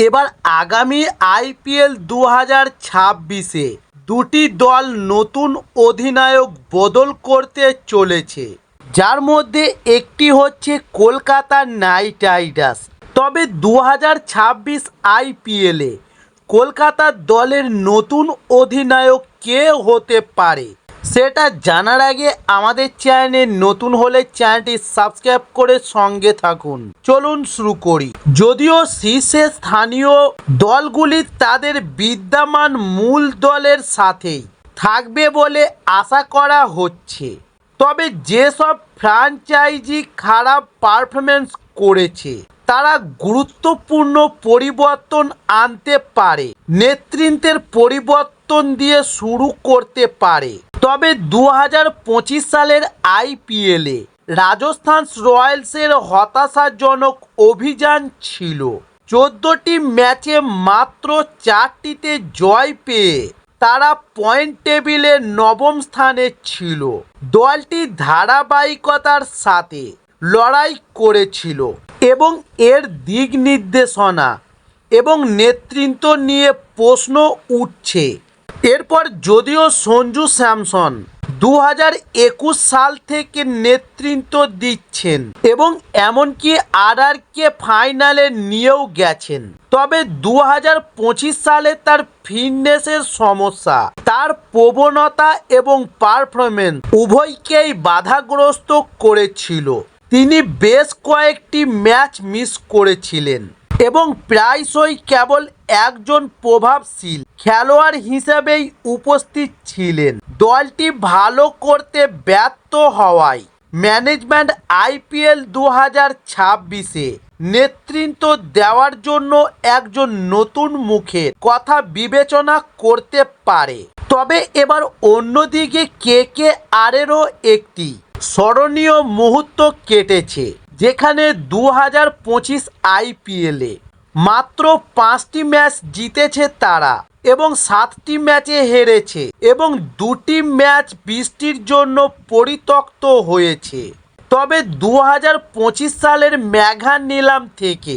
এবার আগামী আইপিএল 2026-এ দুটি দল নতুন অধিনায়ক বদল করতে চলেছে, যার মধ্যে একটি হচ্ছে কলকাতা নাইট রাইডার্স। তবে 2026 আইপিএলে কলকাতা দলের নতুন অধিনায়ক কে হতে পারে সেটা জানার আগে আমাদের চ্যানেলে নতুন হলে চ্যানেলটি সাবস্ক্রাইব করে সঙ্গে থাকুন। চলুন শুরু করি। যদিও শীর্ষে স্থানীয় দলগুলি তাদের বিদ্যমান মূল দলের সাথেই থাকবে বলে আশা করা হচ্ছে, তবে যেসব ফ্র্যাঞ্চাইজি খারাপ পারফরমেন্স করেছে তারা গুরুত্বপূর্ণ পরিবর্তন আনতে পারে, নেতৃত্বের পরিবর্তন দিয়ে শুরু করতে পারে। তবে 2025 সালের আইপিএলে রাজস্থান রয়্যালসের হতাশাজনক অভিযান ছিল। 14টি ম্যাচে মাত্র 4টিতে জয় পেয়ে তারা পয়েন্ট টেবিলে নবম স্থানে ছিল। দলটি ধারাবাহিকতার সাথে লড়াই করেছিল এবং এর দিক নির্দেশনা এবং নেতৃত্ব নিয়ে প্রশ্ন উঠছে। এরপর যদিও সঞ্জু স্যামসন 2021 সাল থেকে নেতৃত্ব দিচ্ছেন এবং এমনকি আরআরকে ফাইনালে নিয়েও গেছেন, তবে 2025 সালে তার ফিটনেসের সমস্যা, তার প্রবণতা এবং পারফরমেন্স উভয়কেই বাধাগ্রস্ত করেছিল। তিনি বেশ কয়েকটি ম্যাচ মিস করেছিলেন এবং প্রায়শই কেবল একজন প্রভাবশীল খেলোয়াড় হিসেবেই উপস্থিত ছিলেন। দলটি ভালো করতে ব্যর্থ হওয়ায় ম্যানেজমেন্ট আইপিএল 2026-এ নেতৃত্ব দেওয়ার জন্য একজন নতুন মুখের কথা বিবেচনা করতে পারে। তবে এবার অন্যদিকে কেকেআরেরও একটি স্মরণীয় মুহূর্ত কেটেছে, যেখানে 2025 আইপিএলে মাত্র 5টি ম্যাচ জিতেছে তারা এবং 7টি ম্যাচে হেরেছে এবং 2টি ম্যাচ বৃষ্টির জন্য পরিত্যক্ত হয়েছে। তবে 2025 সালের মেগা নিলাম থেকে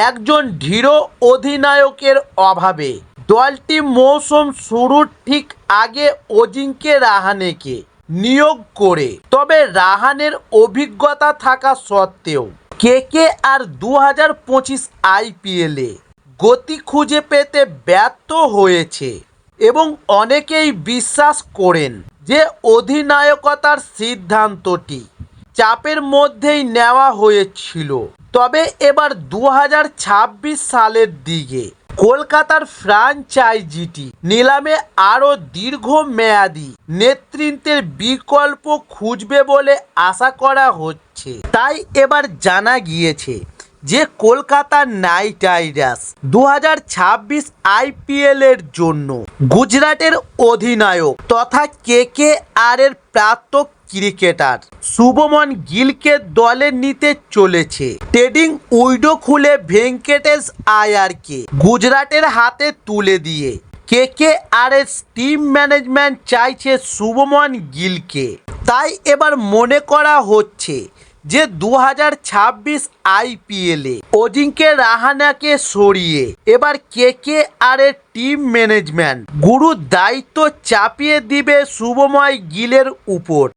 একজন দৃঢ় অধিনায়কের অভাবে দলটি মৌসুম শুরুর ঠিক আগে অজিঙ্কে রাহানেকে নিয়োগ করে। তবে রাহানের অভিজ্ঞতা থাকা সত্ত্বেও কেকেআর 2025 আইপিএলে গতি খুঁজে পেতে ব্যর্থ হয়েছে এবং অনেকেই বিশ্বাস করেন যে অধিনায়কতার সিদ্ধান্তটি চাপের মধ্যেই নেওয়া হয়েছিল। তবে এবার 2026 সালের দিকে কলকাতার ফ্র্যাঞ্চাইজিটি নিলামে আরও দীর্ঘমেয়াদী নেতৃত্বের বিকল্প খুঁজবে বলে আশা করা হচ্ছে। তাই এবার জানা গিয়েছে যে কলকাতা নাইট রাইডার্স 2026 আইপিএলের জন্য গুজরাটের অধিনায়ক তথা কেকেআরের প্রাক্তন ক্রিকেটার শুভমন গিলকে দলে নিতে চলেছে। ট্রেডিং উইন্ডো খুলে ভেঙ্কটেশ আয়ারকে গুজরাটের হাতে তুলে দিয়ে কেকেআরের টিম ম্যানেজমেন্ট চাইছে শুভমন গিলকে। তাই এবার মনে করা হচ্ছে যে 2026 আইপিএলে অজিঙ্কে রাহানেকে সরিয়ে এবার কেকেআরের টিম ম্যানেজমেন্ট গুরুর দায়িত্ব চাপিয়ে দিবে শুভমন গিলের উপর।